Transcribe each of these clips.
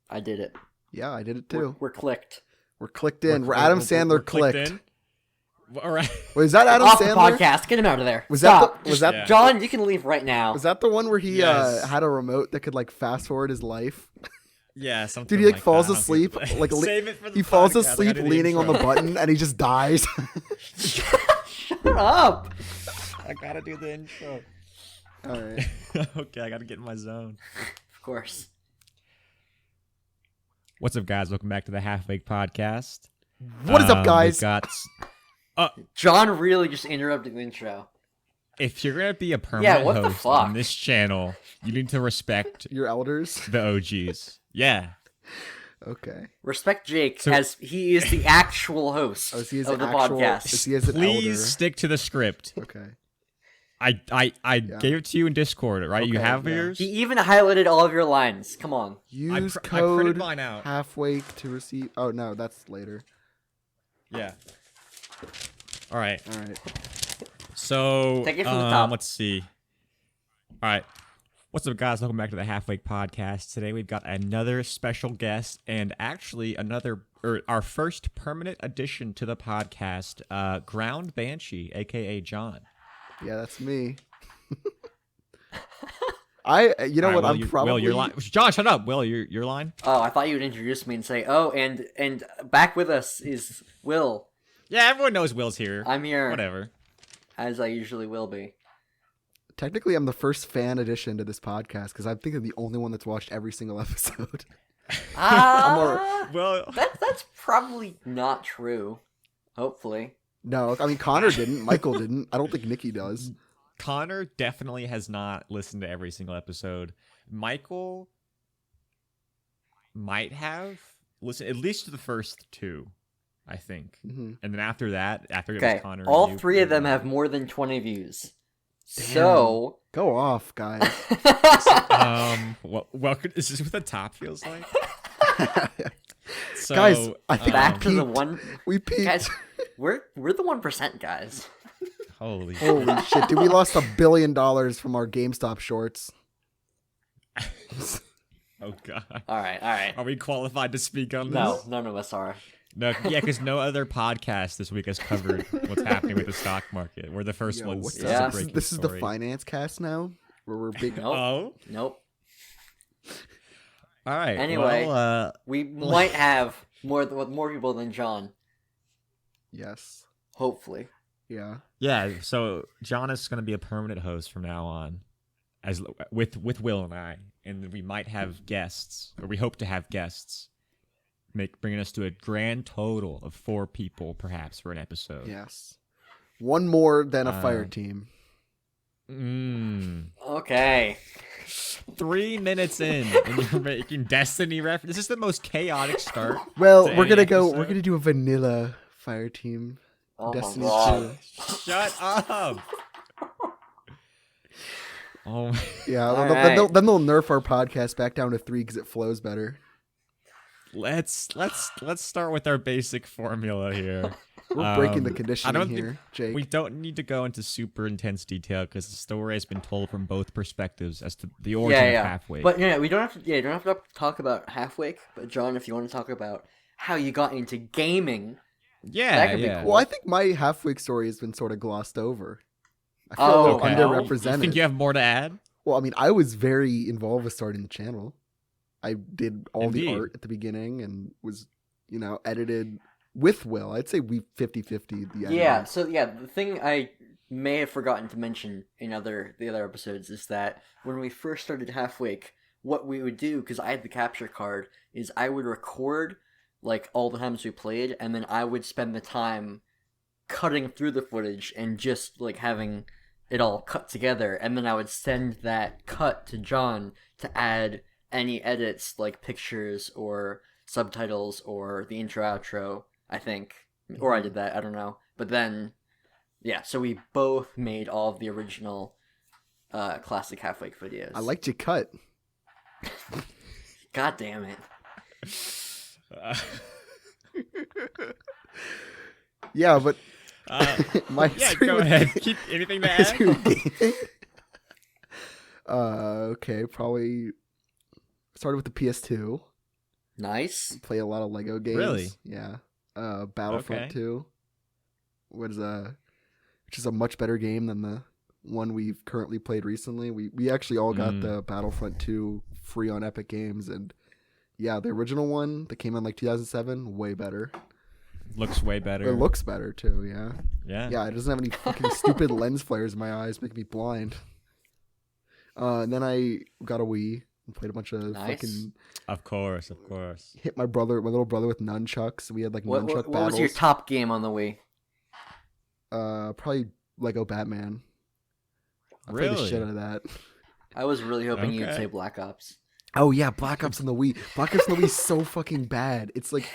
I did it. Yeah, I did it too. We're clicked. We're clicked in. We're Adam Sandler clicked. In. All right. Wait, is that Adam Off Sandler? the podcast. Get him out of there. Stop. Was that Yeah. John? You can leave right now. Was that the one where he Yes. had a remote that could like fast forward his life? Yeah, something. Dude, he like like falls that. I don't asleep. get- Like Save it for the he falls podcast. I asleep gotta do leaning on the intro. button, and he just dies. Shut up. I gotta do the intro. All right. Okay, I gotta get in my zone. Of course. What's up, guys? Welcome back to the Halfwake podcast. What is up, guys? We've got. John really just interrupted the intro. If you're gonna be a permanent what the host fuck? on this channel, you need to respect Your elders. the OGs. Yeah. Okay. Respect Jake So- as he is the actual host Oh, is he his of the actual? podcast. Is he as an Please elder? stick to the script. Okay. I gave it to you in Discord, right? You Okay, have yeah. yours? He even highlighted all of your lines. Come on. Use I printed code mine out. Halfwake to receive. Oh no, that's later. Yeah. All right. All right. So, Take it from the top. let's see. All right. What's up, guys? Welcome back to the Halfwake podcast. Today we've got another special guest and actually our first permanent addition to the podcast, Ground Banshee, aka John. Yeah, that's me. You know All right, what? Will, I'm probably. Will, your line. John, shut up. Will, your line. Oh, I thought you would introduce me and say, "Oh, and back with us is Will. Yeah, everyone knows Will's here. I'm here, Whatever. as I usually will be." Technically, I'm the first fan addition to this podcast because I think I'm the only one that's watched every single episode. Well, That's probably not true. Hopefully. No, I mean Connor didn't. Michael didn't. I don't think Nicky does. Connor definitely has not listened to every single episode. Michael might have listened at least to the first two, I think. Mm-hmm. And then after that, after it Okay, was Connor, all and you, three of them have more than 20 views. Damn. So, Go off, guys. welcome. Is this what the top feels like? So, Guys, I think back to the peaked. one. We peaked. Guys, we're the 1%, guys. holy shit. Holy shit, dude! We lost $1 billion from our GameStop shorts. Oh god. All right. Are we qualified to speak on this? No, none of us are. No, yeah, because no other podcast this week has covered what's happening with the stock market. We're the first Yo, ones. what's to Yeah. up? break This is the story. finance cast now, where we're big. Nope. Oh, Nope. all right. Anyway. well, We might have more people than John. Yes. Hopefully. Yeah. yeah. So John is going to be a permanent host from now on, as with Will and I, and we might have guests, or we hope to have guests, bringing us to a grand total of 4 people, perhaps, for an episode. Yes. One more than a fire team. Okay. 3 minutes in, and you're making Destiny reference. This is the most chaotic start. Well, to we're any gonna go. episode. We're gonna do a vanilla fire team. Oh Destiny my god. 2. Shut up. Oh, Yeah. All Then right. they'll nerf our podcast back down to 3 because it flows better. let's start with our basic formula here. We're breaking the I conditioning don't here, think Jake. we don't need to go into super intense detail because the story has been told from both perspectives as to the origin of Halfwake. But yeah, we don't have to. Yeah, you don't have to talk about Halfwake. But John, if you want to talk about how you got into gaming, that yeah, could be yeah. cool. Well, I think my halfwake story has been sort of glossed over. I feel Oh, a little okay. underrepresented. You think you have more to add? Well, I mean, I was very involved with starting the channel. I did all the Indeed. art at the beginning and was, edited with Will. I'd say we 50-50 the editing. yeah. So yeah, the thing I may have forgotten to mention in the other episodes is that when we first started Halfwake, what we would do, because I had the capture card, is I would record like all the times we played, and then I would spend the time cutting through the footage and just like having it all cut together, and then I would send that cut to John to add any edits like pictures or subtitles or the intro outro, I think. Or I did that, I don't know. But then yeah, so we both made all of the original classic Halfwake videos. I liked your cut. God damn it. Yeah, but my yeah, history go with- ahead. Keep anything to my history add? with gaming. Okay, probably started with the PS2. Nice. Play a lot of Lego games. Really? Yeah. Battlefront Okay. 2. Which is a much better game than the one we've currently played recently. We actually all got the Battlefront 2 free on Epic Games, and yeah, the original one that came out in like 2007, way better. Looks way better. It looks better too, yeah. Yeah. Yeah, it doesn't have any fucking stupid lens flares in my eyes, making me blind. And then I got a Wii and played a bunch of Nice. fucking Of course. hit my little brother with nunchucks. We had like What nunchuck was battles. your top game on the Wii? Probably Lego Batman. I played the Really? shit out of that. I was really hoping you'd Okay. say Black Ops. Oh yeah, Black Ops on the Wii. Black Ops on the Wii is so fucking bad. It's like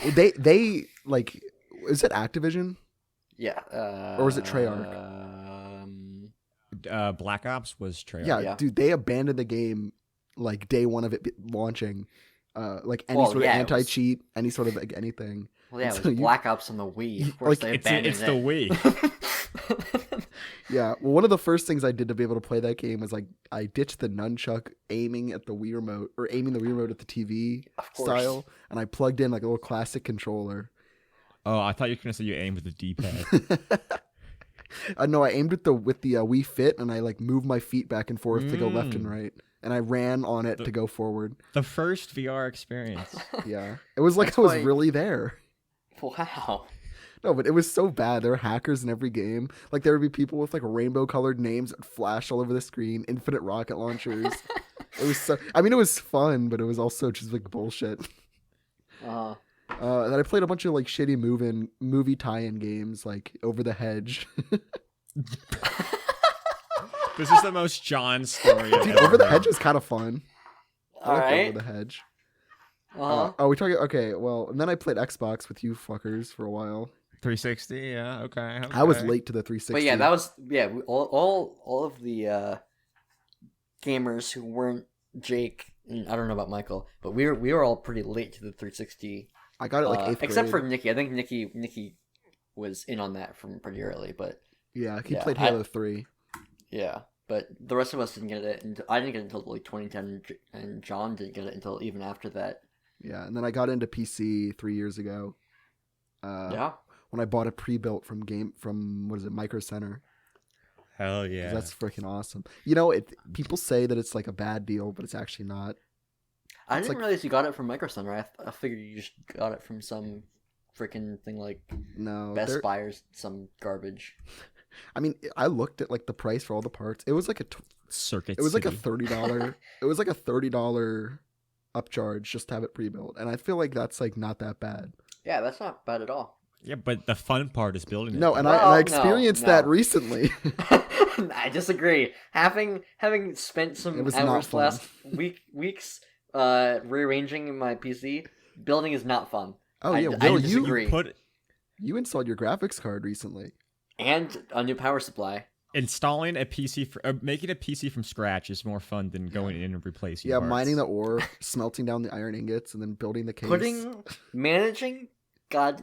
they like, is it Activision Yeah. or was it Treyarch? Black Ops was Treyarch. Yeah, dude, they abandoned the game like day one of it launching. Like any Well, sort of yeah, it was- anti-cheat, any sort of like anything. Well, yeah, it So was you- Black Ops on the Wii. Of course, like, they It's abandoned the it. Wii. Yeah, well, one of the first things I did to be able to play that game was like I ditched the nunchuck aiming at the Wii remote or aiming the Wii remote at the TV Of course. style, and I plugged in like a little classic controller. Oh, I thought you were gonna say you aimed with the D-pad. No, I aimed with the Wii Fit, and I like moved my feet back and forth to go left and right, and I ran on it to go forward. The first VR experience. Yeah, it was like That's I was why- really there. Wow. No, but it was so bad. There were hackers in every game. Like there would be people with like rainbow-colored names that flash all over the screen, infinite rocket launchers. It was so. I mean, it was fun, but it was also just like bullshit. Uh, And then I played a bunch of like shitty movie tie-in games, like Over the Hedge. This is the most John story. I've Dude, ever Over the heard. Hedge is kind of fun. I all like right. Over the Hedge. Uh-huh. Oh, we talking? Okay, well, and then I played Xbox with you fuckers for a while. 360. Yeah. Okay. I was okay. late to the 360. But yeah, all of the gamers who weren't Jake, and I don't know about Michael, but we were all pretty late to the 360. I got it like eighth grade. except for Nicky. I think Nicky was in on that from pretty early, but Yeah, he Yeah, played Halo 3. yeah. But the rest of us didn't get it, and I didn't get it until like 2010, and John didn't get it until even after that. Yeah, and then I got into PC 3 years ago. Yeah. When I bought a pre-built from what is it, Micro Center. Hell 'Cause yeah. That's freaking awesome. You know, people say that it's like a bad deal, but it's actually not. I It's didn't like- realize you got it from Micro Center. I figured you just got it from some freaking thing like No, Best they're- Buy or some garbage. I mean, I looked at like the price for all the parts. It was like Circuit. it was like a City. $30. It was like a $30 upcharge just to have it pre-built, and I feel like that's like not that bad. Yeah, that's not bad at all. Yeah, but the fun part is building it. No, and Well, I no, experienced that no. recently. I disagree. Having spent some It was not hours fun. last weeks rearranging my PC, building is not fun. Oh I- yeah, I Will, disagree. you You put installed your graphics card recently. And a new power supply. installing a PC making a PC from scratch is more fun than going in and replacing. Yeah, parts. mining the ore, smelting down the iron ingots, and then building the case. Managing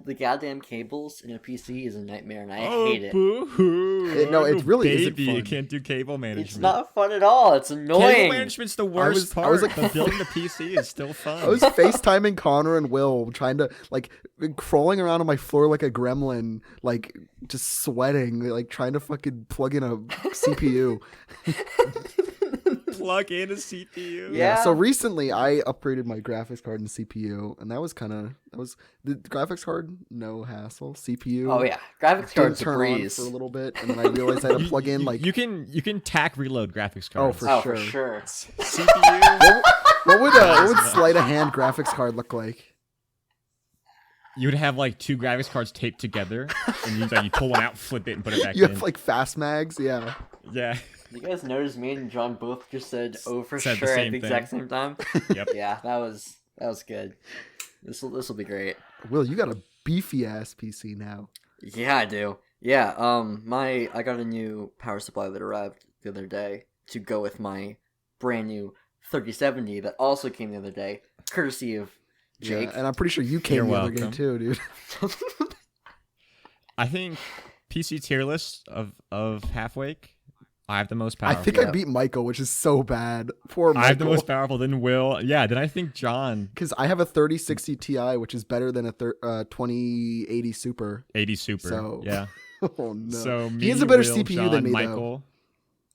the goddamn cables in a PC is a nightmare, and I Oh, hate it. boo-hoo. No, it Oh, really isn't baby, fun. You can't do cable management. It's not fun at all. It's annoying. Cable management's the worst I was part. like- but building the PC is still fun. I was FaceTiming Connor and Will, trying to like crawling around on my floor like a gremlin, like just sweating, like trying to fucking plug in a CPU. plug in a CPU. Yeah. So recently, I upgraded my graphics card and CPU, and that was the graphics card, no hassle. CPU. Oh yeah, graphics Didn't cards a turn on breeze. for a little bit, and then I realized I had to plug in like you can tack reload graphics Oh, cards. for sure. sure. CPU. what would sleight of hand graphics card look like? You would have like two graphics cards taped together, and you pull one out, flip it, and put it back You in. have like fast mags, yeah. Yeah. You guys notice me and John both just said "oh for Said the sure" at same the thing. exact same time. Yep. Yeah, that was good. This will be great. Will, you got a beefy ass PC now. Yeah, I do. Yeah, I got a new power supply that arrived the other day to go with my brand new 3070 that also came the other day, courtesy of Jake. Yeah, and I'm pretty sure you came You're the other game welcome. too, dude. I think PC tier list of Halfwake. I have the most I powerful. think I beat Michael, which is so bad. Poor Michael. I have the most powerful. Then Will. Yeah. Then I think John. Because I have a 3060 Ti, which is better than a 2080 Super. 80 Super. So Yeah. Oh no. So me, he has a better Will, CPU John, than me, Michael.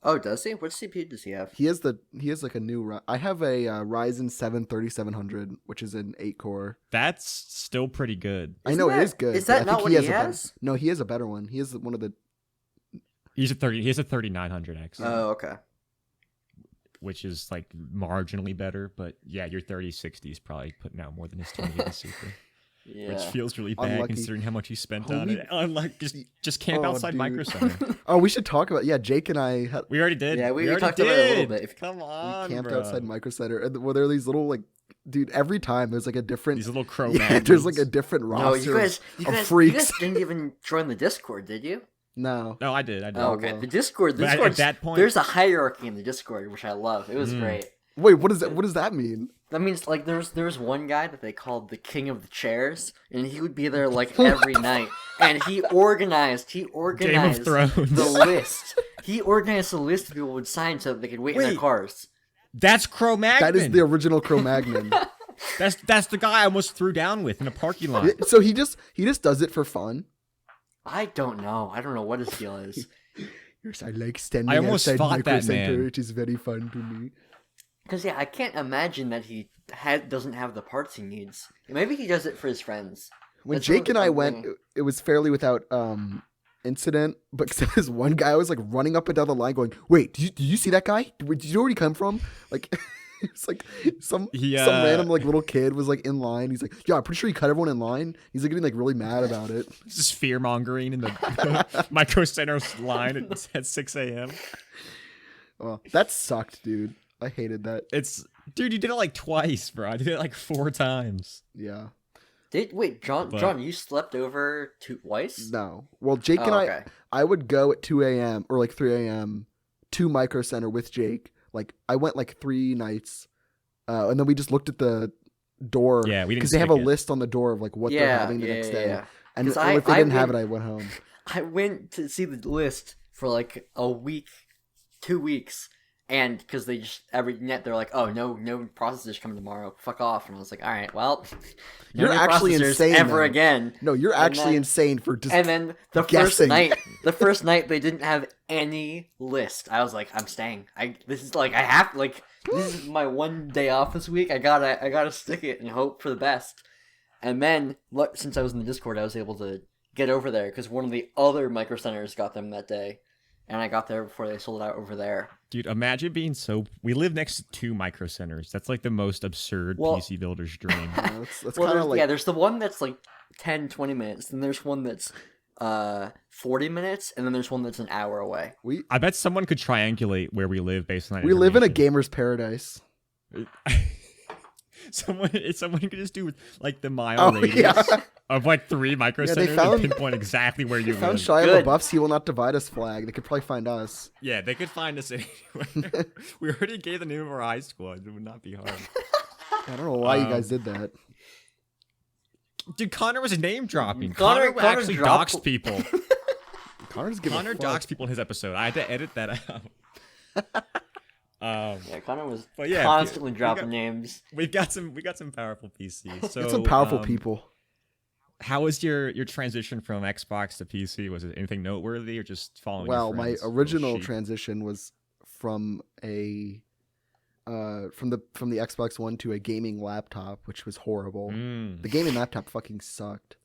Oh, does he? What CPU does he have? He has like a new. I have a Ryzen 7 3700, which is an 8-core. That's still pretty good. I know it is good. Is but I that think not what he he has? No, he has a better one. He has one of the. He has a 3900X. Oh, okay. Which is like marginally better, but yeah, your 3060 is probably putting out more than his 2080 Super. Yeah. Which feels really bad Unlucky. considering how much you spent Oh, on it. Unlike just camp outside dude. Micro Center. Oh, we should talk about. Yeah, Jake and I had. We already did. Yeah, we already talked about it a little did. bit. If- Come We on, camped bro. outside Micro Center, and well, there are these little like, dude. Every time there's like a different. These little crow Yeah, there's like a different No, roster you guys, of freaks. didn't even join the Discord, did you? No, No, I did. Oh, okay. well. The Discord. But at that point, there's a hierarchy in the Discord, which I love. It was great. wait. What is that? What does that mean? That means like there was one guy that they called the King of the Chairs, and he would be there like every night, and he organized Game the of Thrones. list. He organized the list people would sign so that they could wait in their Wait. cars. That's Cro-Magnon. That is the original Cro-Magnon. That's the guy I almost threw down with in a parking lot. So he just does it for fun. I don't know. I don't know what his deal is. Yes, I like standing I almost outside fought Micro that Center. man. It is very fun to me. Because yeah, I can't imagine that he doesn't have the parts he needs. Maybe he does it for his friends. When That's Jake and I one went, thing. it was fairly without incident. But this one guy was like running up and down the line, going, "Wait, did you see that guy? Did you know where he come from?" Like, it's like some random like little kid was like in line. He's like, "Yeah, I'm pretty sure he cut everyone in line." He's like getting like really mad about it. Just fear mongering in the Micro Center line at 6 a.m. Well, that sucked, dude. I hated that. Dude, you did it like twice, bro. I did it like 4 times. Yeah. Wait, John? But- John, you slept over twice? No. Well, Jake and okay. I would go at 2 a.m. or like 3 a.m. to Micro Center with Jake. Like I went like 3 nights, and then we just looked at the door. Yeah, we didn't because they have a pick it. list on the door of like what they're having the next day. And 'Cause if they I didn't have it, went- I went home. I went to see the list for like a week, 2 weeks, and because they just they're like, oh no processors coming tomorrow, fuck off, and I was like, all right, well, no You're new actually processors insane, ever though. again. No, you're And actually then- insane for just. And then the guessing. first night they didn't have any list. I was like, I'm staying. This is my one day off this week. I gotta stick it and hope for the best. And then since I was in the Discord, I was able to get over there because one of the other Micro Centers got them that day, and I got there before they sold out over there. Dude, imagine being we live next to 2 Micro Centers. That's like the most absurd Well- PC builder's dream. That's Well, kind of like. there's the one that's like 10-20 minutes, then there's one that's 40 minutes, and then there's one that's an hour away. I bet someone could triangulate where we live based on that We live in a information. gamer's paradise. Someone could just do like the mile Oh, radius yeah. of like 3 Micro Yeah, they Centers found- and pinpoint exactly where you Found live. Shia Good. LaBeouf's "He Will Not Divide Us" flag. They could probably find us. Yeah, they could find us anywhere. We already gave the name of our high squad. It would not be hard. I don't know why you guys did that. Dude, Connor was name dropping. Connor Connor actually dropped- doxed people. Connor's giving Connor a fuck. doxed people in his episode. I had to edit that out. Yeah, Connor was But yeah, constantly we dropping got- names. we got some powerful PCs. So It's some powerful people. How was your transition from Xbox to PC? Was it anything noteworthy or just following? Well, your my friends, little original sheep? transition was from a from the Xbox One to a gaming laptop, which was horrible. Mm. The gaming laptop fucking sucked.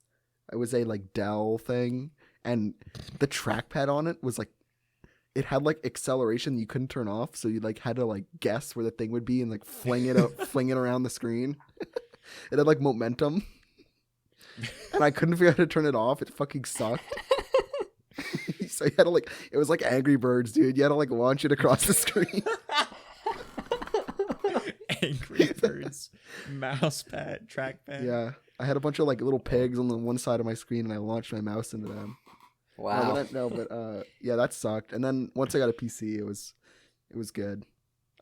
It was a like Dell thing, and the trackpad on it was like it had like acceleration you couldn't turn off, so you like had to like guess where the thing would be and like fling it around the screen. It had like momentum. And I couldn't figure out how to turn it off. It fucking sucked. So you had to like, it was like Angry Birds, dude. You had to like launch it across the screen. Angry Birds, mouse pad, trackpad. Yeah. I had a bunch of like little pigs on the one side of my screen and I launched my mouse into them. Wow. Yeah, that sucked. And then once I got a PC, it was good.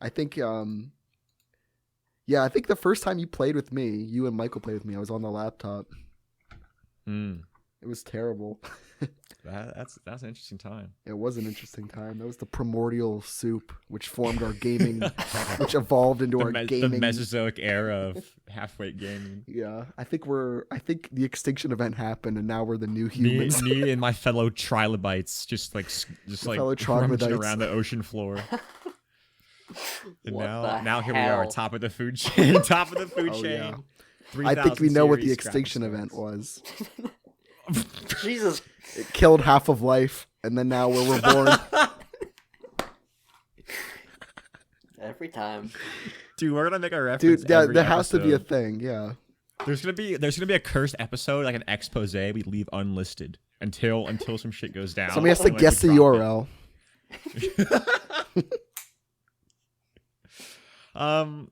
I think, I think the first time you played with me, you and Michael played with me, I was on the laptop. Mm. It was terrible. That's an interesting time. It was an interesting time. That was the primordial soup, which formed our gaming, which evolved into our gaming. The Mesozoic era of halfway gaming. Yeah, I think the extinction event happened, and now we're the new humans. Me and my fellow trilobites just fellow rummaging troglodytes. around the ocean floor. And What now the here we are, hell? top of the food chain. Top of the food Oh, chain. yeah. 3,000 I think we know what the series, extinction scrappy event stones. was. Jesus. It killed half of life, and then now we're reborn. Every time. Dude, we're gonna make a reference. Dude, yeah, every there has to be a episode. thing. Yeah. There's gonna be a cursed episode, like an expose we leave unlisted until some shit goes down. Somebody has to and, like, guess we the drop URL. it.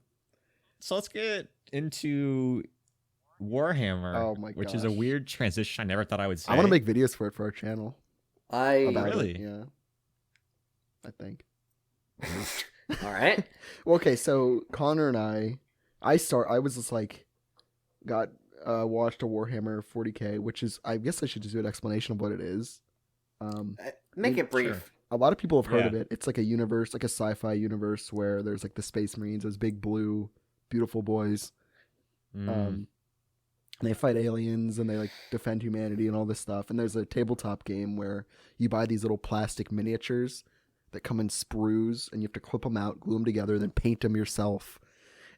So let's get into Warhammer. Oh my which is a gosh. weird transition. I never thought I would say. I want to make videos for it for our channel. About Really? it. Yeah. I think. All right. Well, okay, so Connor and I was just like, watched a Warhammer 40K, which is, I guess I should just do an explanation of what it is. Make it brief. Sure. A lot of people have heard Yeah. of it. It's like a universe, like a sci-fi universe where there's like the Space Marines, those big blue, beautiful boys. Mm. They fight aliens and they like defend humanity and all this stuff. And there's a tabletop game where you buy these little plastic miniatures that come in sprues, and you have to clip them out, glue them together, then paint them yourself.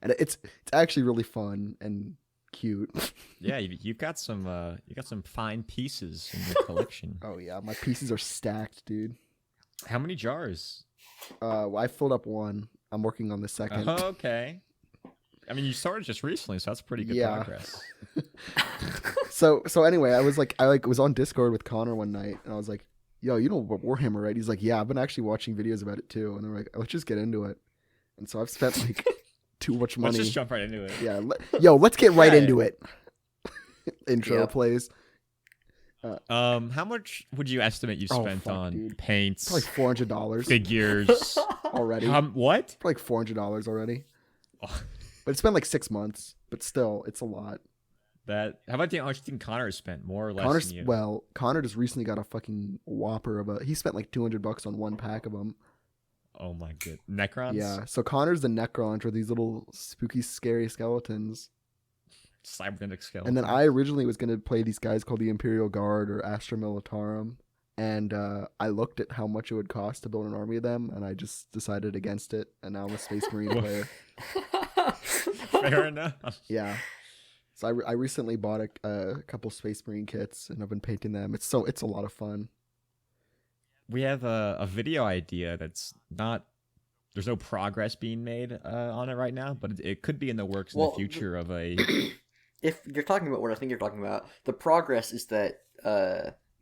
And it's actually really fun and cute. Yeah, you've got some fine pieces in your collection. Oh yeah, my pieces are stacked, dude. How many jars? I filled up one. I'm working on the second. Oh, okay. I mean, you started just recently, so that's pretty good Yeah. progress. So anyway, I was on Discord with Connor one night, and I was like, "Yo, you know what Warhammer, right?" He's like, "Yeah, I've been actually watching videos about it too." And they're like, "Let's just get into it." And so I've spent like too much money. Let's just jump right into it. Yeah, let's get right Yeah. into it. Intro Yep. plays. How much would you estimate you Oh, spent fuck, on dude. paints, Probably $400 figures? already. What? Probably like $400 already. Oh, But it's been like 6 months. But still, it's a lot. how about how much do you think Connor has spent? More or less than you? Connor just recently got a fucking whopper of he spent like $200 on one pack of them. Oh my good. Necrons? Yeah. So Connor's the necrons, or these little spooky, scary skeletons. Cybernetic skeleton. And then I originally was going to play these guys called the Imperial Guard or Astra Militarum. And I looked at how much it would cost to build an army of them, and I just decided against it. And now I'm a Space Marine player. Fair enough. Yeah. So I recently bought a couple Space Marine kits, and I've been painting them. It's a lot of fun. We have a video idea that's not. There's no progress being made on it right now, but it could be in the works in Well, the future of a. If you're talking about what I think you're talking about, the progress is that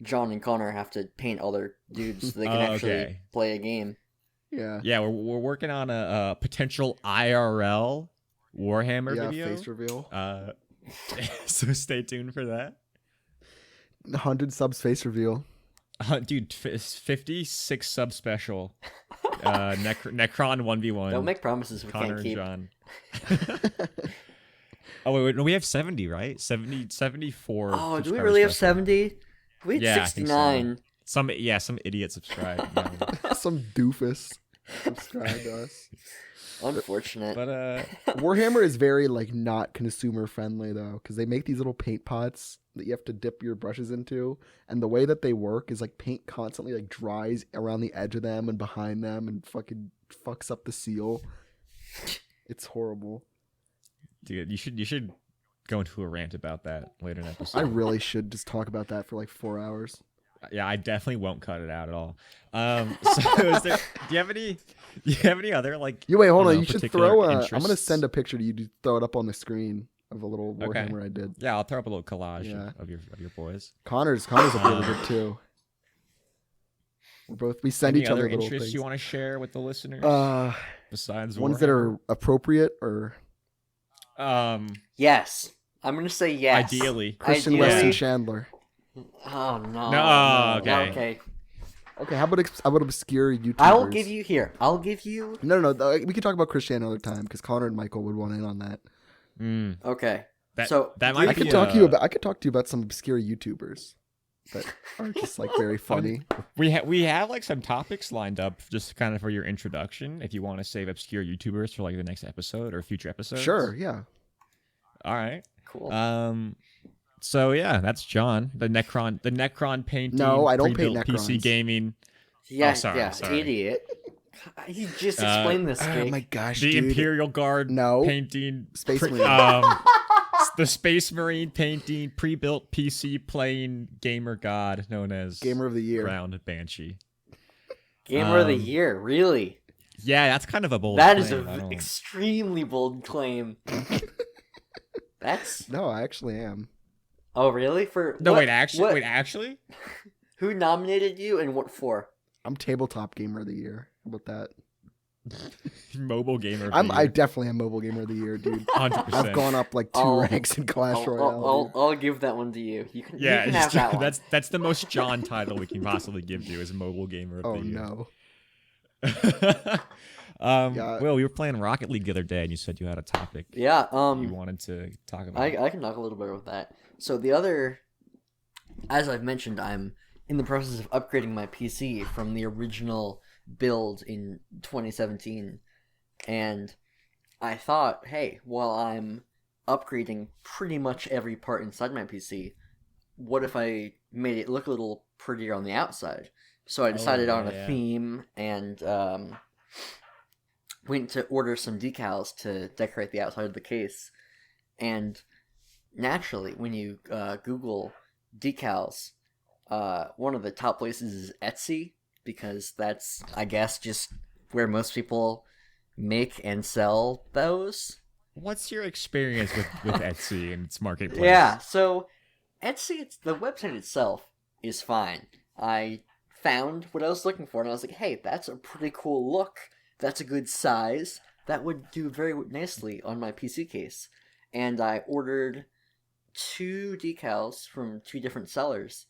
John and Connor have to paint other dudes so they can actually okay. play a game. Yeah. Yeah, we're working on a potential IRL Warhammer Yeah, video. face reveal. So stay tuned for that. 100 subs face reveal. Dude, 56 sub special. Necron 1v1. Don't make promises we Connor can't keep. and John. Oh wait, no, we have 70, right? 74. Oh, do we subscribers really have special. 70? We had Yeah, I think so. 69. Some idiot subscribed. No. Some doofus subscribe to us. Unfortunate. But Warhammer is very like not consumer friendly though, because they make these little paint pots that you have to dip your brushes into, and the way that they work is like paint constantly like dries around the edge of them and behind them and fucking fucks up the seal. It's horrible. dude, you should go into a rant about that later in the episode. I really should just talk about that for like 4 hours. Yeah, I definitely won't cut it out at all. So do you have any other like? You wait, hold I on. don't know, You should particular throw. I'm gonna interests? send a picture to you to throw it up on the screen of a little Okay. Warhammer I did. Yeah, I'll throw up a little collage Yeah. of your boys. Connor's a really good too. We send Any each other other little interests things. you want to share with the listeners besides Ones that are appropriate or Yes. I'm going to say yes. ideally? Christian Ideally- Weston Chandler. Oh, no. No, okay. Okay. Okay, how about obscure YouTubers? I'll give you... No. We can talk about Christian another time because Connor and Michael would want in on that. Mm, Okay. that So, that might I be could talk to you about some obscure YouTubers. that are just like very funny. We have like some topics lined up just kind of for your introduction. If you want to save obscure YouTubers for like the next episode or future episodes. Sure, yeah. All right. Cool. So yeah, that's John, the Necron painting. No, I don't paint pre-built PC Necrons. gaming. Yeah, sorry. idiot. You just explained this, Jake. Oh my gosh, The dude. Imperial Guard No. painting. Space Marine. The Space Marine painting pre-built PC playing gamer god known as Gamer of the Year. Ground Banshee. Gamer of the year, really? Yeah, that's kind of a bold That is claim. an extremely bold claim. That's... No, I actually am. Oh, really? For No, what? wait, actually? Who nominated you and what for? I'm Tabletop Gamer of the Year. How about that? Mobile gamer of the I year. definitely am Mobile Gamer of the Year, dude. 100%. I've gone up like 2 ranks in Clash Royale. I'll give that one to you. You can Yeah, have that one. that's the most John title we can possibly give you is Mobile Gamer of Oh the Year. no. Yeah. Will, we were playing Rocket League the other day, and you said you had a topic Yeah, you wanted to talk about. I can talk a little bit about that. So the other, as I've mentioned, I'm in the process of upgrading my PC from the original build in 2017, and I thought, hey, while I'm upgrading pretty much every part inside my PC, what if I made it look a little prettier on the outside? So I decided on a theme and went to order some decals to decorate the outside of the case. And naturally, when you Google decals, one of the top places is Etsy, because that's, I guess, just where most people make and sell those. What's your experience with Etsy and its marketplace? Yeah, so Etsy, the website itself is fine. I found what I was looking for, and I was like, hey, that's a pretty cool look. That's a good size. That would do very nicely on my PC case. And I ordered 2 decals from 2 different sellers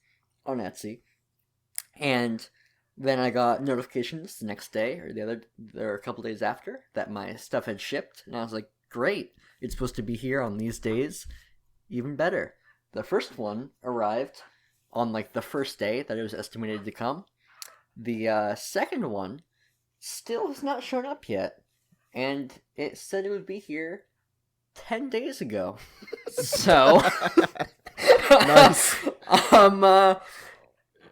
on Etsy. And then I got notifications the next day, or a couple days after, that my stuff had shipped. And I was like, great. It's supposed to be here on these days. Even better. The first one arrived on like the first day that it was estimated to come. The second one still has not shown up yet, and it said it would be here 10 days ago. So, Nice.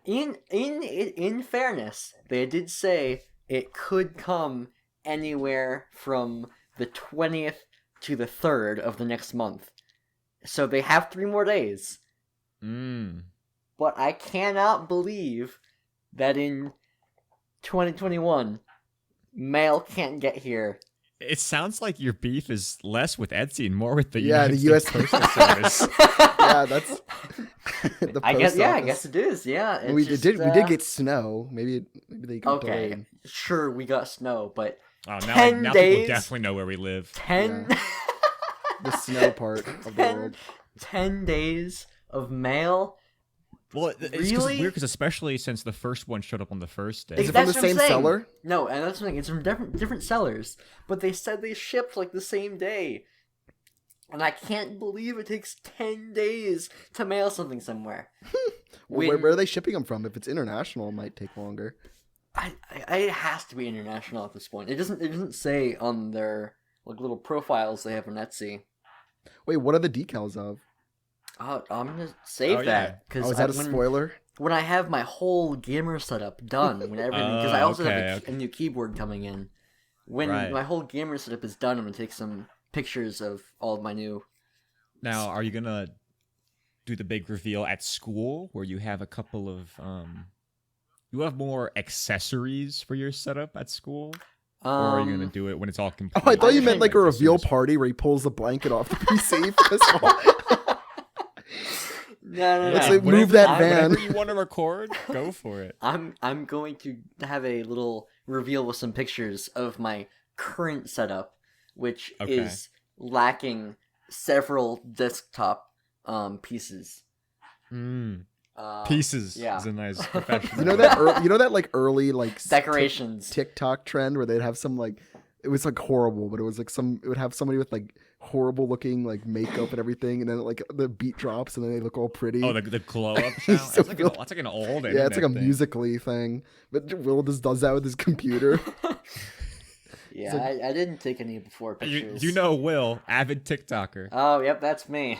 in fairness, they did say it could come anywhere from the 20th to the 3rd of the next month. So they have 3 more days. But I cannot believe that in 2021, mail can't get here. It sounds like your beef is less with Etsy and more with the Yeah, United the US States Postal Service. Yeah, that's the I guess. post Yeah, I office. guess it is. Yeah, it's We just, did get snow. Maybe they got Okay, delayed. sure, we got snow, but Oh, 10 now days? people definitely know where we live. 10, The snow part of the 10, world. 10 days of mail. Well, it's Really? weird because especially since the first one showed up on the first day. Is it That's from the what I'm same saying. seller? No, and that's the thing. It's from different sellers, but they said they shipped like the same day, and I can't believe it takes 10 days to mail something somewhere. Well, where are they shipping them from? If it's international, it might take longer. It has to be international at this point. It doesn't say on their like little profiles they have on Etsy. Wait, what are the decals of? I'm gonna save Oh, yeah. that because Oh, is that a spoiler? when I have my whole gamer setup done, when everything, because I also have okay. a new keyboard coming in. When Right. my whole gamer setup is done, I'm gonna take some pictures of all of my new. Now, are you gonna do the big reveal at school where you have a couple of you have more accessories for your setup at school? Or are you gonna do it when it's all complete? Oh, I thought you I'm meant like a Like reveal Christmas? party where he pulls the blanket off the PC for this one. No. Let's say move that van. Whenever you want to record, go for it. I'm going to have a little reveal with some pictures of my current setup, which Okay. is lacking several desktop pieces. Pieces yeah. is a nice professional. You know that? You know that like early like Decorations. TikTok trend where they'd have some like it was like horrible, but it was like it would have somebody with like horrible looking like makeup and everything, and then like the beat drops and then they look all pretty. Oh, the glow up sound. So That's like an old. yeah, it's like a thing. Musical.ly thing. But Will just does that with his computer. Yeah, I didn't take any before pictures. You know Will, avid TikToker. Oh, yep, that's me.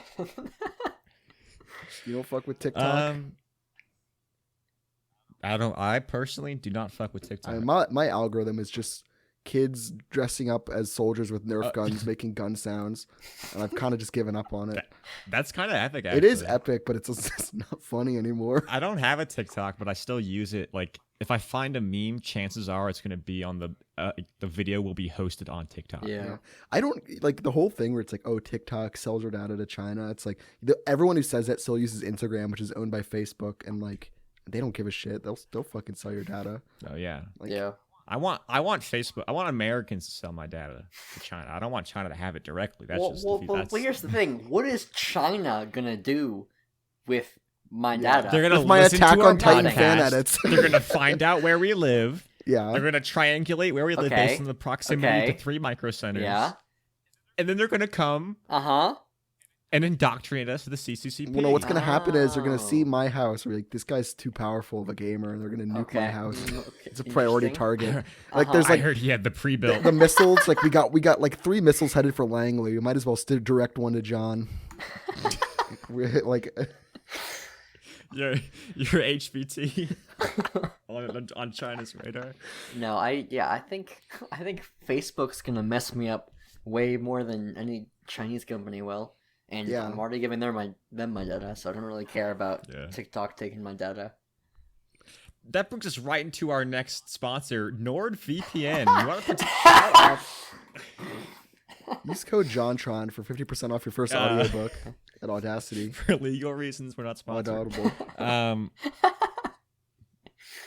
You don't fuck with TikTok. I personally do not fuck with TikTok. My algorithm is just kids dressing up as soldiers with Nerf guns, making gun sounds, and I've kind of just given up on it. That's kind of epic. Actually. It is epic, but it's just not funny anymore. I don't have a TikTok, but I still use it. Like, if I find a meme, chances are it's gonna be on the video will be hosted on TikTok. Yeah. I don't like the whole thing where it's like, oh, TikTok sells your data to China. It's like everyone who says that still uses Instagram, which is owned by Facebook, and like they don't give a shit. They'll still fucking sell your data. Oh yeah. Like, Yeah. I want Facebook. I want Americans to sell my data to China. I don't want China to have it directly. That's Well, here's the thing. What is China gonna do with my data? They're gonna with my listen Attack to our on Titan podcast. fan edits. They're gonna find out where we live. Yeah. They're gonna triangulate where we live Okay. based on the proximity Okay. to 3 microcenters. Yeah. And then they're gonna come Uh-huh. and indoctrinate us to the CCCP. Well, no, what's gonna happen is they're gonna see Oh. my house. Where like this guy's too powerful of a gamer, and they're gonna nuke my Okay. house. Okay, It's a priority interesting. target. Like there's I like heard he had the pre-built. the missiles. Like we got like 3 missiles headed for Langley. We might as well still direct one to John. We're like. your HVT on China's radar. No, I think Facebook's gonna mess me up way more than any Chinese company will. And Yeah. I'm already giving them my data, so I don't really care about Yeah. TikTok taking my data. That brings us right into our next sponsor, NordVPN. You want to Use code JohnTron for 50% off your first audiobook at Audacity. for legal reasons, we're not sponsored. Audible.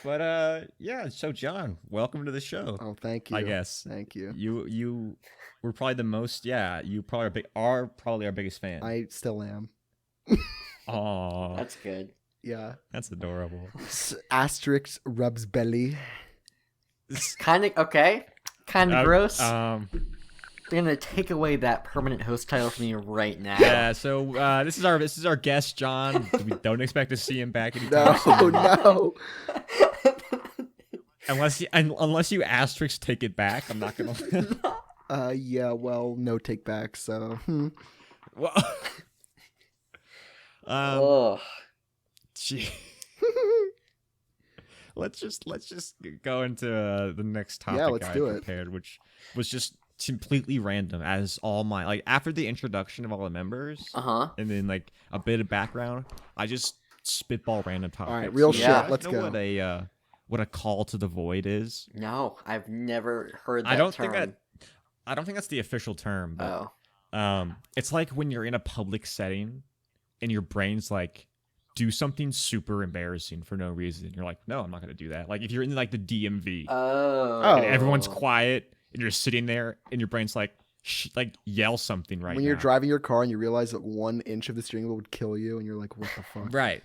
But yeah. So John, welcome to the show. Oh, thank you. I guess Thank you. you were probably the most. Yeah, you probably are probably our biggest fan. I still am. Aw, That's good. Yeah. that's adorable. Asterisk rubs belly. Kind of okay. Kind of gross. Um, They're gonna take away that permanent host title from me right now. yeah. So this is our guest, John. We don't expect to see him back anytime soon. No. Unless you asterisk take it back, I'm not gonna. Yeah, well, no take back, so. Well, Ugh. gee. let's just go into the next topic. Yeah, let's I do it. prepared, which was just completely random, as all my like after the introduction of all the members, Uh-huh. and then like a bit of background, I just spitball random topics. All right, real shit, You let's know go. What a call to the void is? No, I've never heard that I don't term. think that's the official term, but Oh. it's like when you're in a public setting and your brain's like, do something super embarrassing for no reason. You're like, no, I'm not gonna do that. Like if you're in like the DMV Oh. and everyone's quiet and you're sitting there and your brain's like, like yell something right When now. you're driving your car and you realize that 1 inch of the steering wheel would kill you, and you're like, what the fuck? Right.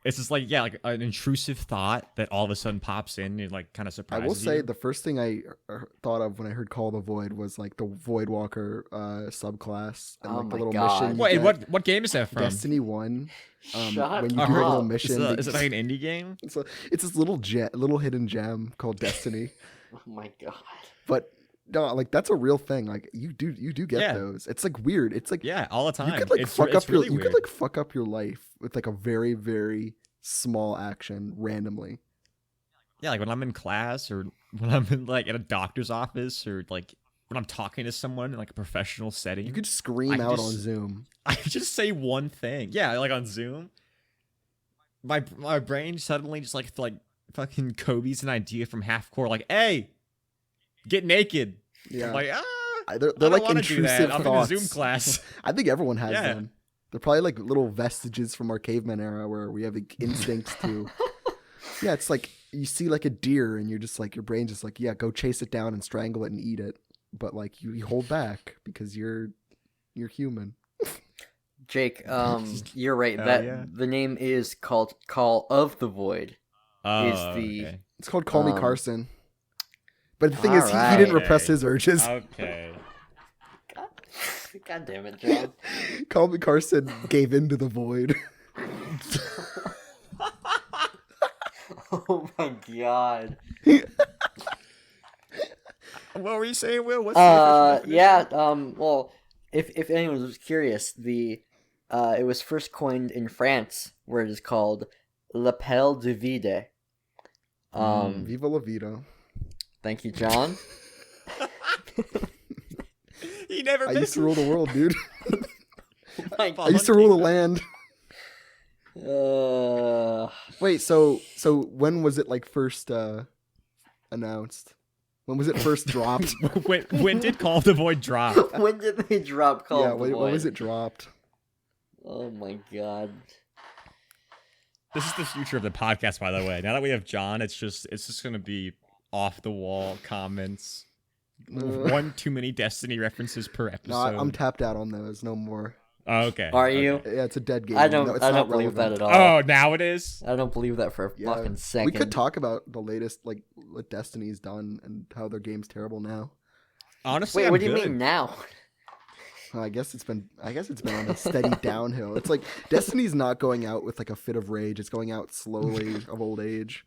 It's just like, yeah, like an intrusive thought that all of a sudden pops in and like kind of I surprises will say you. the first thing I thought of when I heard Call the Void was like the Void Walker subclass and Oh like the my little God. mission. you Wait, get. what game is that from? Destiny 1. Shut when you up. do a little Is mission. Is it like an indie game? it's this little hidden gem called Destiny. Oh my god. But no, like that's a real thing. Like you do get Yeah. those. It's like weird. It's like Yeah, all the time. you could like it's, fuck it's up really you weird. could like fuck up your life with like a very, very small action randomly. Yeah, like when I'm in class or when I'm in like at a doctor's office or like when I'm talking to someone in like a professional setting. You could scream I out just- on Zoom. I just say one thing. Yeah, like on Zoom. My brain suddenly just like fucking Kobe's an idea from half-core like, hey, get naked. Yeah. I'm like, They're I don't like wanna do that. intrusive I'm thoughts. in a Zoom class. I think everyone has Yeah. them. They're probably like little vestiges from our caveman era where we have the instincts to. Yeah, it's like you see like a deer and you're just like your brain's just like, yeah, go chase it down and strangle it and eat it. But like you hold back because you're human. Jake, you're right. Hell That yeah. the name is called Call of the Void. Oh, the- okay. It's called Call Me Um, Carson. But the thing is, he alright. didn't repress his urges. Okay. God damn it, John. Call Me Carson gave in to the void. Oh my god. What were you saying, Will? What's the official definition? Yeah. Well, if anyone was curious, it was first coined in France, where it is called L'appel du vide. Viva la vida. Thank you, John. He never I used to rule the world, dude. My I used to rule the land. Wait, so when was it like first announced? When was it first dropped? when did Call of the Void drop? When did they drop Call of the Void? When was it dropped? Oh my god. This is the future of the podcast, by the way. Now that we have John, it's just going to be off the wall comments. One too many Destiny references per episode. No, I'm tapped out on those. No more. Oh, okay. Are you? Yeah, it's a dead game. I don't believe that at all. Oh, now it is? I don't believe that for a fucking second. We could talk about the latest, like what Destiny's done and how their game's terrible now. Honestly, wait, what do you mean now? I guess it's been on a steady downhill. It's like Destiny's not going out with like a fit of rage. It's going out slowly of old age.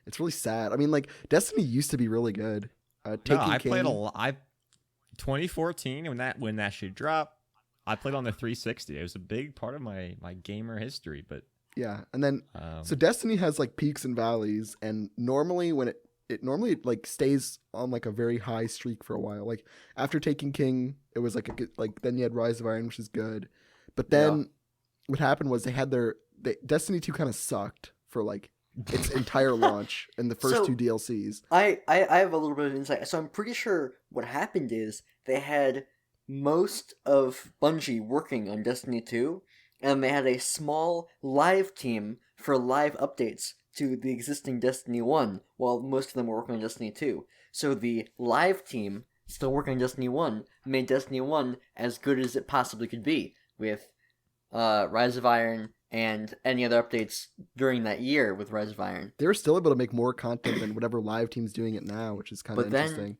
It's really sad. I mean, like Destiny used to be really good. I played a lot. 2014 when that shit dropped. I played on the 360. It was a big part of my gamer history. But yeah, and then so Destiny has like peaks and valleys, and normally when it normally like stays on like a very high streak for a while. Like after Taking King, it was like a good, like then you had Rise of Iron, which is good, but then what happened was Destiny 2 kind of sucked for like its entire launch and the first two DLCs. I have a little bit of insight. So I'm pretty sure what happened is they had most of Bungie working on Destiny 2, and they had a small live team for live updates to the existing Destiny 1, while most of them were working on Destiny 2. So the live team, still working on Destiny 1, made Destiny 1 as good as it possibly could be, with Rise of Iron and any other updates during that year with Rise of Iron. They were still able to make more content than whatever live team's doing it now, which is kind of interesting.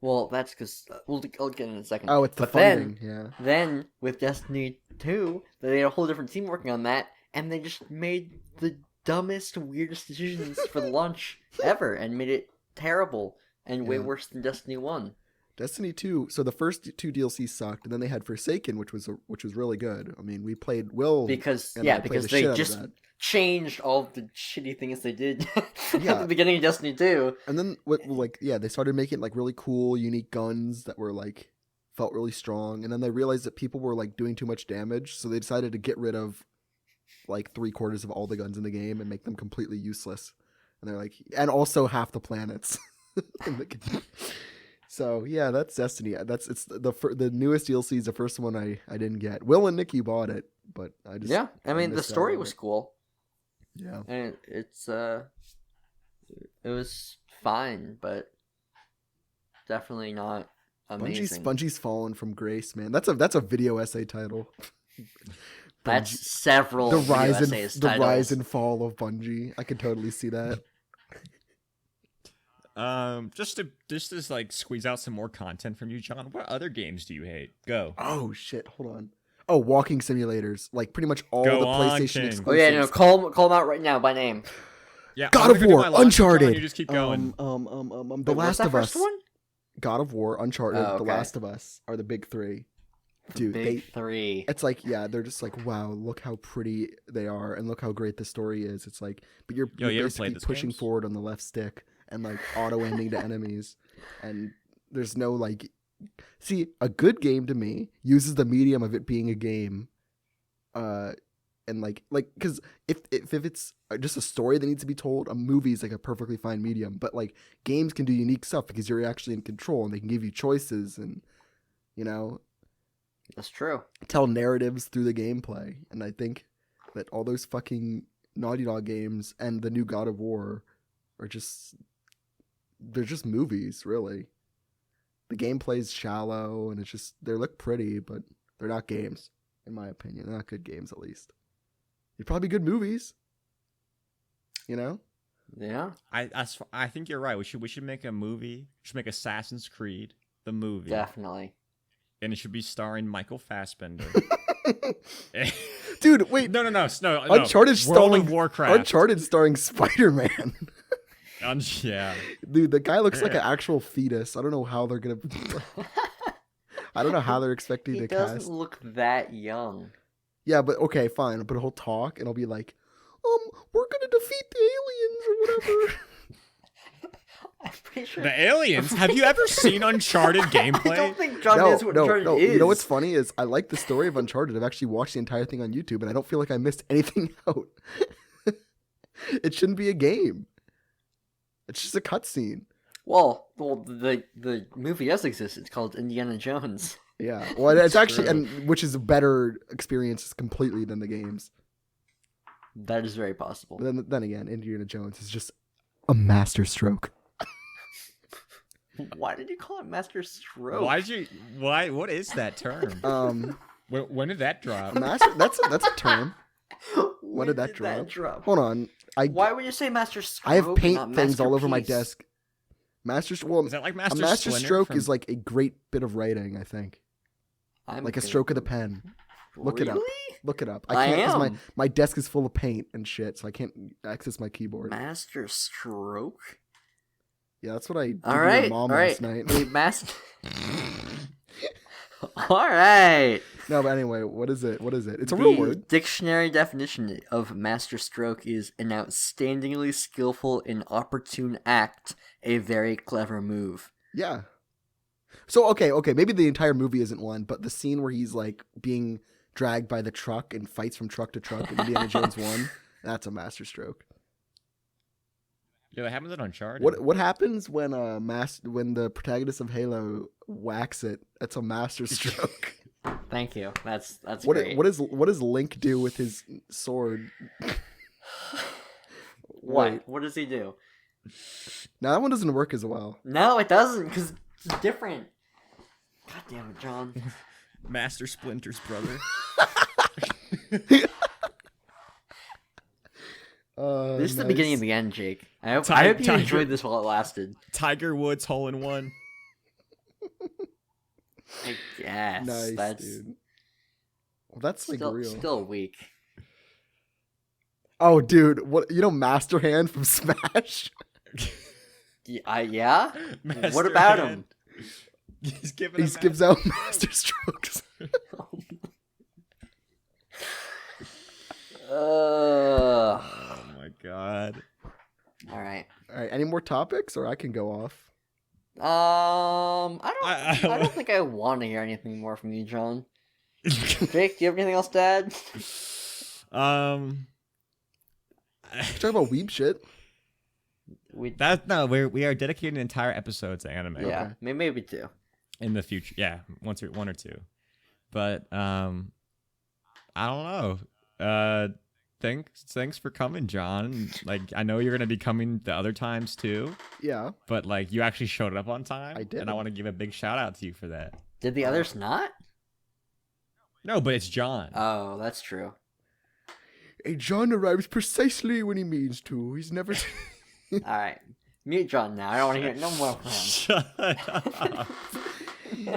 Well, that's because I'll get in a second. Oh, it's the funding, Then with Destiny 2, they had a whole different team working on that, and they just made the dumbest, weirdest decisions for the launch ever, and made it terrible and way worse than Destiny 1. Destiny 2. So the first two DLCs sucked, and then they had Forsaken, which was really good. I mean, we played because they just changed all the shitty things they did at the beginning of Destiny 2. And then they started making like really cool, unique guns that were like felt really strong, and then they realized that people were like doing too much damage, so they decided to get rid of like 3/4 of all the guns in the game and make them completely useless. And they're like, and also half the planets in the game. So yeah, that's Destiny. It's the newest DLC is the first one I didn't get. Will and Nicky bought it, but I just I mean the story was cool. Yeah, and it was fine, but definitely not amazing. Bungie's fallen from grace, man. That's a video essay title. That's several the rise and fall of Bungie. I could totally see that. Just to like squeeze out some more content from you, John. What other games do you hate? Go. Oh shit! Hold on. Oh, walking simulators. Like pretty much all Go the on, PlayStation King. exclusives. Oh yeah, no, call them out right now by name. Yeah, God of War, Uncharted. You just keep going. The Last of Us. One? God of War, Uncharted, okay. The Last of Us are the big three. Dude, big three. It's like, they're just like, wow, look how pretty they are, and look how great the story is. It's like, but you're basically pushing forward on the left stick and like auto ending to enemies, and there's no like. See, a good game to me uses the medium of it being a game, and like because if it's just a story that needs to be told, a movie is like a perfectly fine medium. But like games can do unique stuff because you're actually in control, and they can give you choices, and that's true. Tell narratives through the gameplay, and I think that all those fucking Naughty Dog games and the new God of War are they're just movies, really. The gameplay's shallow, and they look pretty, but they're not games, in my opinion. They're not good games, at least. They're probably good movies. Yeah. I think you're right. We should make a movie. We should make Assassin's Creed the movie. Definitely. and it should be starring Michael Fassbender. Dude, wait. No. Uncharted World of Warcraft. Uncharted starring Spider-Man. Yeah. Dude, the guy looks like an actual fetus. I don't know how they're gonna. I don't know how they're expecting He to doesn't cast. look that young. Yeah, but okay, fine. But he'll talk and he'll be like, we're gonna defeat the aliens or whatever. I'm pretty sure. The aliens? Have you ever seen Uncharted gameplay? I don't think John knows what Uncharted is. You know what's funny is I like the story of Uncharted. I've actually watched the entire thing on YouTube, and I don't feel like I missed anything out. It shouldn't be a game. It's just a cutscene. Well, the movie does exist. It's called Indiana Jones. Yeah, well, it's actually, and which is a better experience completely than the games. That is very possible. Then again, Indiana Jones is just a masterstroke. Why did you call it Master Stroke? Why? What is that term? When did that drop? That's a term. When did that drop? Hold on. Why would you say Master Stroke? I have paint things all over my desk. Is that like a master stroke is like a great bit of writing, I think. Like a stroke of the pen. Look it up. Look it up. I can't because my desk is full of paint and shit, so I can't access my keyboard. Master Stroke? Yeah, that's what I did all with right, mom all last right. night. Wait, all right. No, but anyway, what is it? It's a The real word. Dictionary definition of master stroke is an outstandingly skillful and opportune act, a very clever move. Yeah. So okay, maybe the entire movie isn't one, but the scene where he's like being dragged by the truck and fights from truck to truck in Indiana Jones 1, that's a master stroke. Yeah, that happens in Uncharted. What happens when when the protagonist of Halo whacks it? That's a master stroke. Thank you. That's great. great. What does Link do with his sword? What does he do? Now that one doesn't work as well. No, it doesn't, because it's different. God damn it, John. Master Splinter's brother. This is the beginning of the end, Jake. I hope you enjoyed this while it lasted. Tiger Woods hole-in-one. I guess. Nice, dude. Well, that's like real. Still weak. Oh, dude, Master Hand from Smash? Yeah? Master What about Hand. him? He gives out master strokes. Oh my god. All right. Any more topics, or I can go off? I don't think I want to hear anything more from you, John. Jake, do you have anything else to add? Talk about weeb shit. We are dedicating an entire episode to anime. Yeah, Okay. maybe two. In the future, yeah, one or two. But I don't know. Thanks for coming, John. Like, I know you're gonna be coming the other times too. Yeah. But like, you actually showed up on time. I did, and I want to give a big shout out to you for that. Did the others not? No, but it's John. Oh, that's true. Hey, John arrives precisely when he means to. He's never. All right, mute John now. I don't want to hear no more from him. Shut up.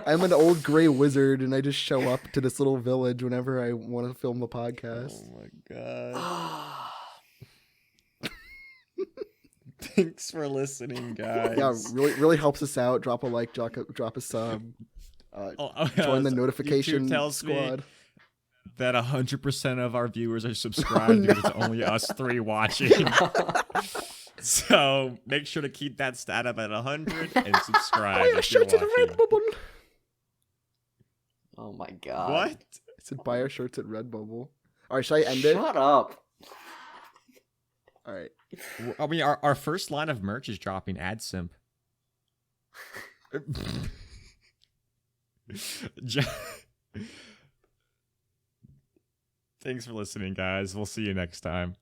I'm an old gray wizard, and I just show up to this little village whenever I want to film the podcast. Oh my god. Thanks for listening, guys. Yeah, really helps us out. Drop a like, drop a sub. Join the notification squad. That 100% of our viewers are subscribed because it's only us three watching. So make sure to keep that stat up at 100 and subscribe. Buy our shirts at Redbubble. Oh my god. What? I said buy our shirts at Redbubble. All right, should I end it? Shut up. All right. I mean, our first line of merch is dropping. Ad simp. Thanks for listening, guys. We'll see you next time.